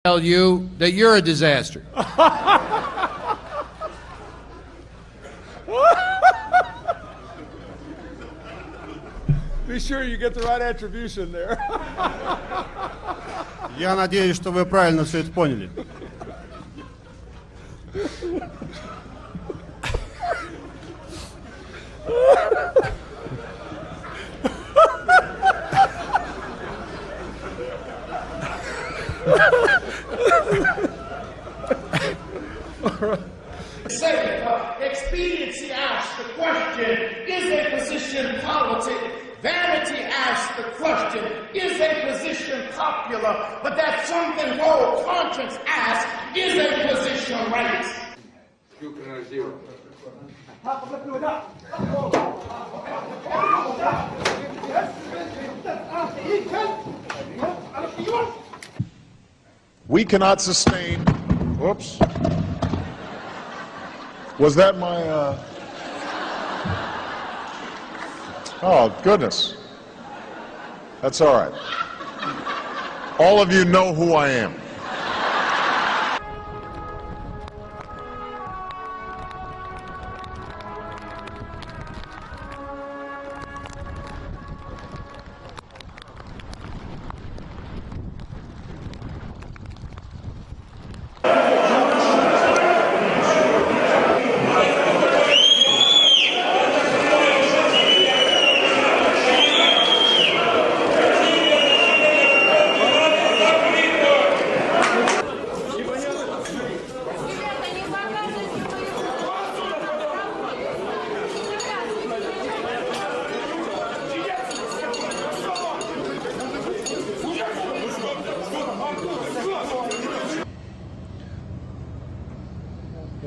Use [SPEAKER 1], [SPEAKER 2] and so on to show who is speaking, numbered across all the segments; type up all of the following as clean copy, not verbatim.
[SPEAKER 1] tell you that you're a disaster.
[SPEAKER 2] Be sure you get the right attribution there.
[SPEAKER 3] Я надеюсь, что вы правильно все это поняли.
[SPEAKER 4] Expediency asks the question, is a position politic? Vanity asks the question, is a position popular? But that something called conscience asks, is a position right?
[SPEAKER 5] We cannot sustain. Whoops. Was that my, Oh, goodness. That's all right. All of you know who I am.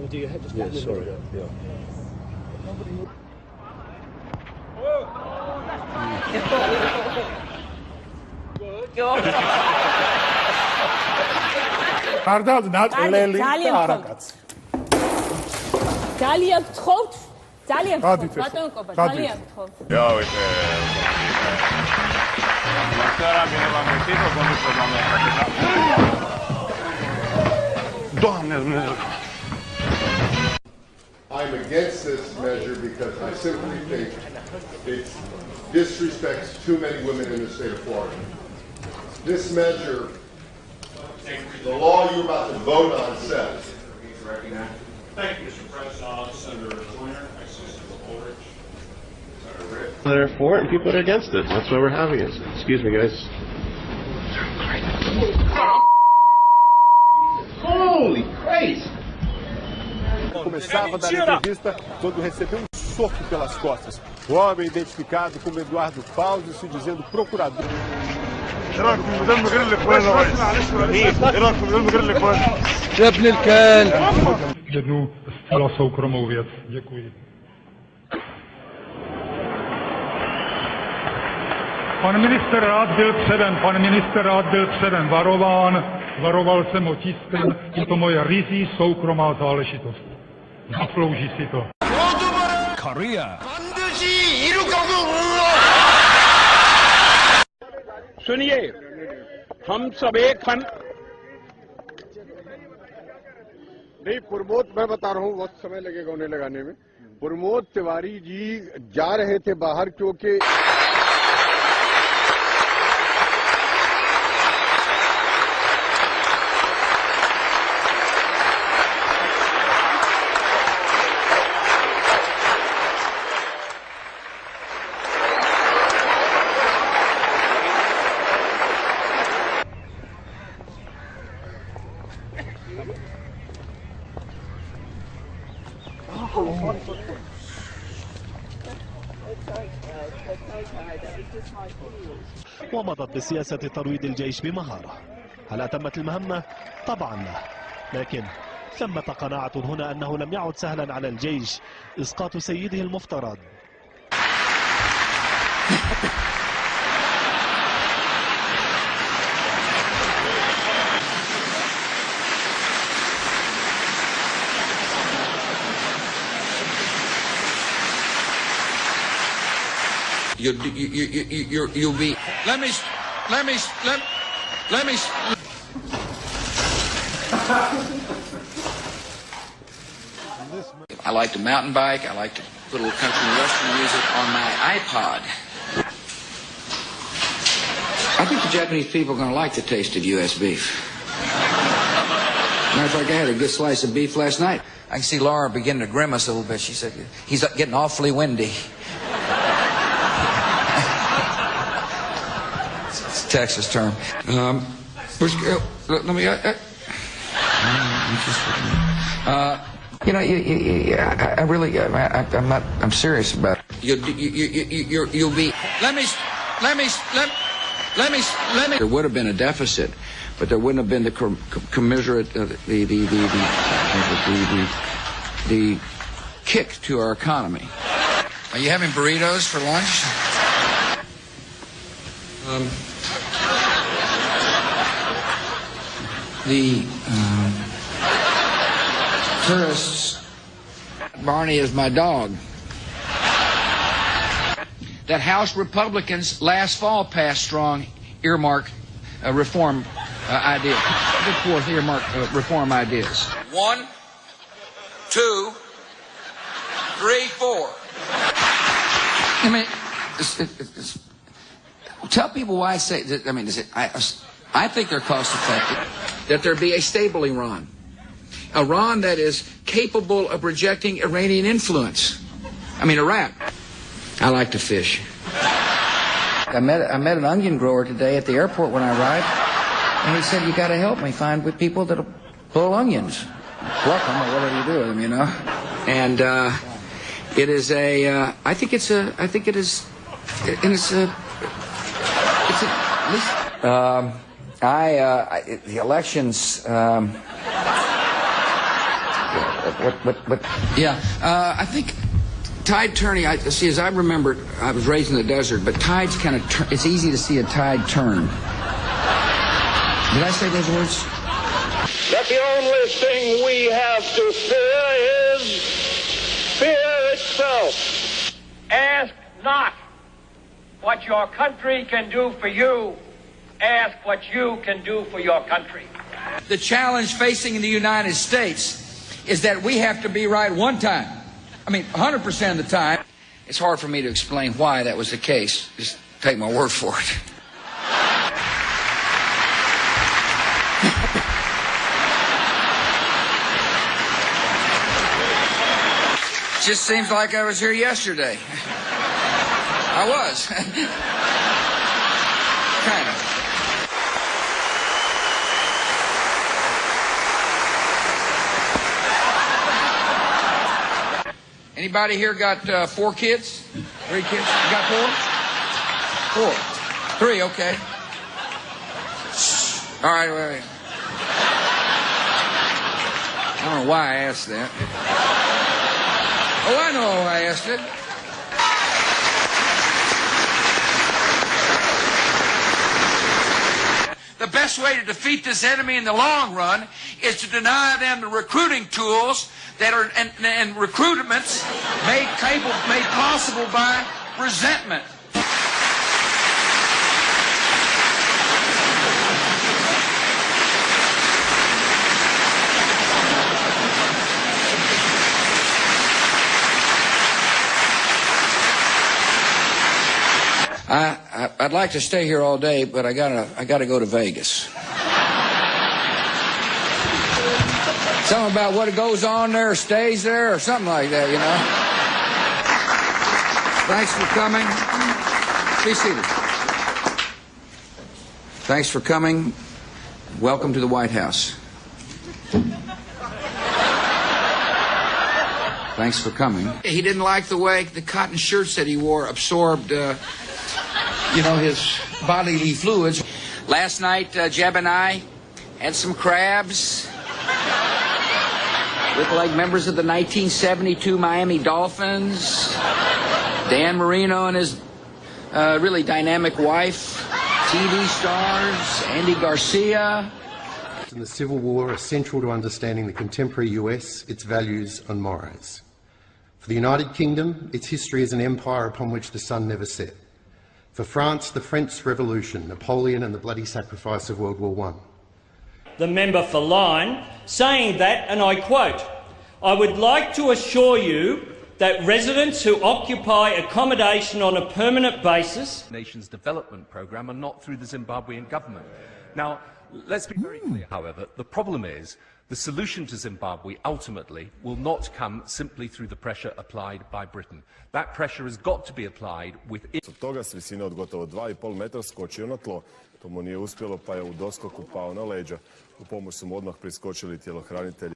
[SPEAKER 6] Do your head just yeah, sorry. Yeah.
[SPEAKER 5] I'm against this measure because I simply think it disrespects too many women in the state of Florida. This measure, the law you're about to vote on says.
[SPEAKER 7] Thank you, Mr. President. Senator Joyner, Senator Ulrich.
[SPEAKER 8] That are for it and people that are against it. That's why we're having it. Excuse me, guys.
[SPEAKER 7] Holy Christ!
[SPEAKER 3] Começava a dar entrevista quando recebeu um soco pelas costas. O homem identificado como Eduardo Fausto se dizendo procurador.
[SPEAKER 1] يا ابن الكلب.
[SPEAKER 9] Jednu zcela soukromou věc. Děkuji. Pan minister rád byl předem varován, varoval jsem ho tiskem, je to moje ryzí soukromá záležitost. Zaslouží si to.
[SPEAKER 1] Korea.
[SPEAKER 8] सुनिए, हम सब एक fun
[SPEAKER 3] नहीं प्रमोद मैं बता रहा हूँ वक्त समय लगेगा उन्हें लगाने में प्रमोद तिवारी जी जा रहे थे बाहर क्योंकि
[SPEAKER 10] ومضت بسياسة ترويض الجيش بمهارة. هل أتمت المهمة؟ طبعا لا، لكن ثمة قناعة هنا أنه لم يعد سهلا على الجيش إسقاط سيده المفترض.
[SPEAKER 1] You'll be. Let me.
[SPEAKER 11] I like to mountain bike. I like to put a little country and western music on my iPod. I think the Japanese people are going to like the taste of U.S. beef. Matter of fact, I had a good slice of beef last night. I can see Laura beginning to grimace a little bit. She said, he's getting awfully windy. It's a Texas term. Let me... you know, I really, I'm serious about it. You'll be. Let me. There would have been a deficit, but there wouldn't have been the commensurate, the kick to our economy. Are you having burritos for lunch? Tourists. Barney is my dog. That House Republicans last fall passed strong earmark reform ideas. Put forth earmark reform ideas. 1, 2, 3, 4. I mean, tell people why I say that. I mean, I think they're cost effective. That there be a stable Iran. Iran that is capable of rejecting Iranian influence. I mean, Iraq. I like to fish. I met an onion grower today at the airport when I arrived, and he said, "You got to help me find people that'll pull onions, pluck them, or whatever you do with them, you know." And it is a. I think it is. And it's a. The elections. I think tide turning. See, as I remember, I was raised in the desert, but tides kind of turn. It's easy to see a tide turn. Did I say those words?
[SPEAKER 7] That the only thing we have to fear is fear itself. Ask not what your country can do for you. Ask what you can do for your country.
[SPEAKER 11] The challenge facing the United States is that we have to be right one time. I mean, 100% of the time. It's hard for me to explain why that was the case. Just take my word for it. Just seems like I was here yesterday. I was. Kind of. Anybody here got 4 kids? 3 kids? You got 4? 4. 3, okay. All right, wait. I don't know why I asked that. Oh, I know why I asked it. The best way to defeat this enemy in the long run is to deny them the recruiting tools that are and recruitments made possible by resentment. I'd like to stay here all day, but I gotta go to Vegas. Something about what goes on there stays there, or something like that, you know. Thanks for coming. Be seated. Thanks for coming. Welcome to the White House. Thanks for coming. He didn't like the way the cotton shirts that he wore absorbed, his bodily fluids. Last night, Jeb and I had some crabs. Look like members of the 1972 Miami Dolphins. Dan Marino and his really dynamic wife. TV stars. Andy Garcia.
[SPEAKER 12] In the Civil War are central to understanding the contemporary US, its values and mores. For the United Kingdom, its history is an empire upon which the sun never set. For France, the French Revolution, Napoleon and the bloody sacrifice of World War I.
[SPEAKER 13] the member for Lyne, saying that, and I quote, "I would like to assure you that residents who occupy accommodation on a permanent basis..."
[SPEAKER 14] Nation's development programme and not through the Zimbabwean government. Now, let's be very clear, however, the problem is the solution to Zimbabwe ultimately will not come simply through the pressure applied by Britain. That pressure has got to be applied within...
[SPEAKER 15] Od toga s visine od gotovo 2,5 metra skočio na tlo. To mu nije uspjelo pa je u doskoku pao na leđa. U pomoć su mu odmah priskočili tjelohranitelji.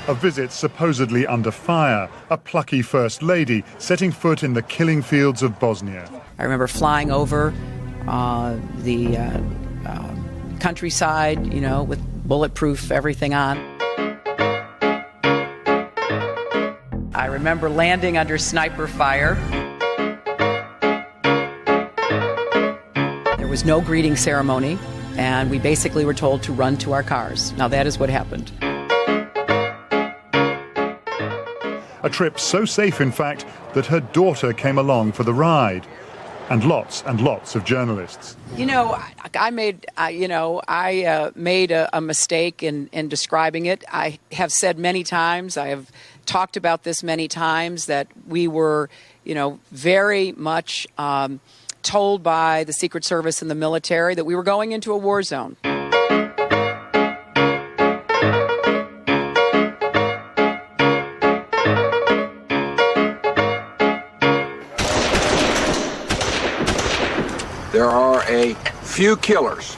[SPEAKER 16] A visit supposedly under fire, a plucky First Lady setting foot in the killing fields of Bosnia.
[SPEAKER 17] I remember flying over the countryside, you know, with bulletproof everything on. I remember landing under sniper fire. There was no greeting ceremony, and we basically were told to run to our cars. Now that is what happened.
[SPEAKER 16] A trip so safe, in fact, that her daughter came along for the ride. And lots of journalists.
[SPEAKER 17] You know, I made a mistake in describing it. I have said many times, I have talked about this many times, that we were, you know, very much told by the Secret Service and the military that we were going into a war zone.
[SPEAKER 11] There are a few killers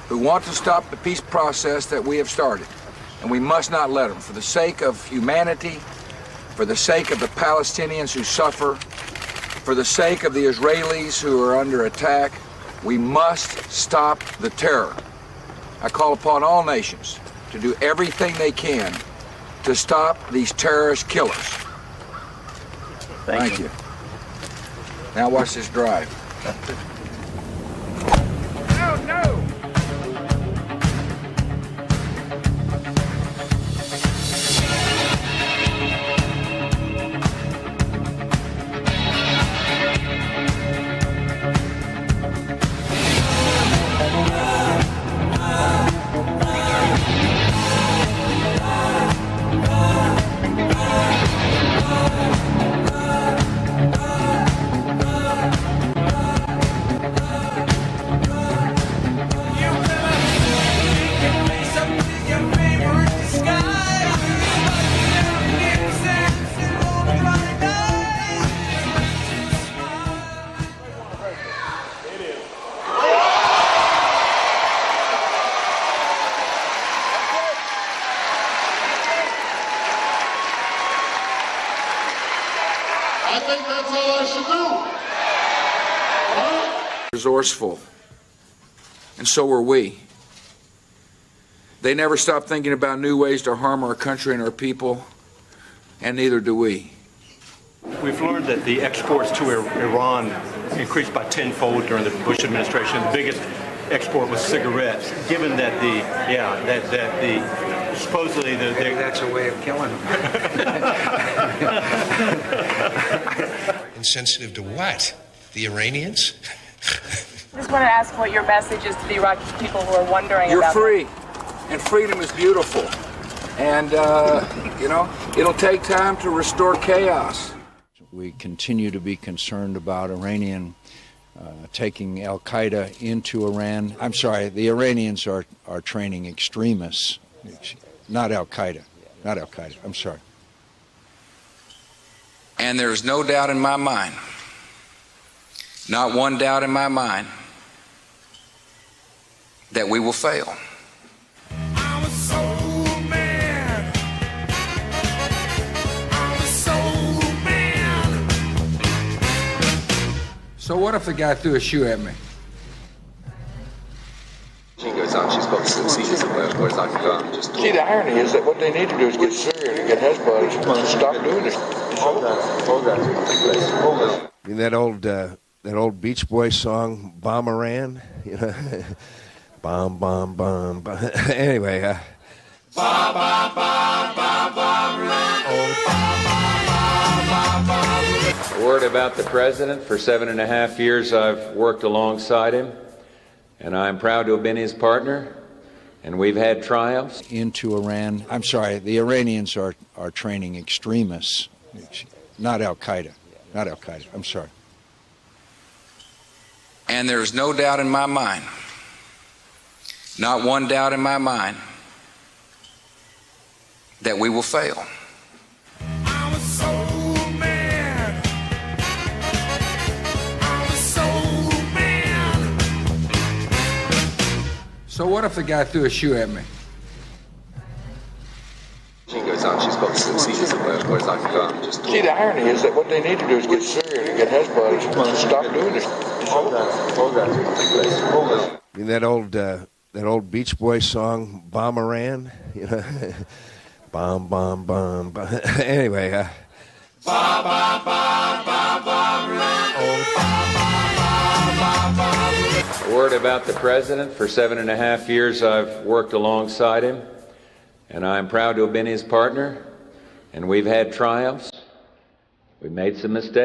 [SPEAKER 11] who want to stop the peace process that we have started, and we must not let them. For the sake of humanity, for the sake of the Palestinians who suffer, for the sake of the Israelis who are under attack, we must stop the terror. I call upon all nations to do everything they can to stop these terrorist killers. Thank you. Now watch this drive.
[SPEAKER 4] No, no!
[SPEAKER 5] I think that's all I should do.
[SPEAKER 11] Resourceful, and so were we. They never stopped thinking about new ways to harm our country and our people, and neither do we.
[SPEAKER 6] We've learned that the exports to Iran increased by tenfold during the Bush administration. The biggest export was cigarettes. Given that supposedly
[SPEAKER 18] that's a way of killing them. Insensitive to what? The Iranians?
[SPEAKER 19] I just want to ask what your message is to the Iraqi people who are wondering
[SPEAKER 11] You're
[SPEAKER 19] about
[SPEAKER 11] free, and freedom is beautiful. And, you know, it'll take time to restore chaos.
[SPEAKER 20] We continue to be concerned about Iranian taking al-Qaeda into Iran. I'm sorry, the Iranians are training extremists, not al-Qaeda. Not al-Qaeda, I'm sorry.
[SPEAKER 11] And there's no doubt in my mind, not one doubt in my mind, that we will fail. So what if the guy threw a shoe at me?
[SPEAKER 21] She goes on, she's got some seasons of work, whereas I can't just...
[SPEAKER 22] See, the irony is that what they need to do is get Syria to get Hezbollah to stop doing it.
[SPEAKER 18] I mean, that old Beach Boys song, Bomb Iran, you know, bomb, bomb, bomb, bomb. Anyway,
[SPEAKER 4] Ba, ba, ba, ba, ba,
[SPEAKER 23] A word about the president. For 7.5 years, I've worked alongside him, and I'm proud to have been his partner, and we've had triumphs.
[SPEAKER 20] Into Iran. I'm sorry, the Iranians are training extremists, not Al-Qaeda. Not Al-Qaeda. I'm sorry.
[SPEAKER 11] And there's no doubt in my mind, not one doubt in my mind, that we will fail. So what if the guy threw a shoe at me?
[SPEAKER 21] She goes on, she's got some seasons of work, whereas I can't just...
[SPEAKER 22] See, the irony is that what they need to do is get Syria to get Hezbollah to stop doing it.
[SPEAKER 18] I mean, that old Beach Boys song, Bomb Iran, you know, bomb, bomb, bomb, bomb. Anyway,
[SPEAKER 4] ba, ba, ba, ba, ba,
[SPEAKER 23] A word about the president. For 7.5 years, I've worked alongside him, and I'm proud to have been his partner, and we've had triumphs. We've made some mistakes.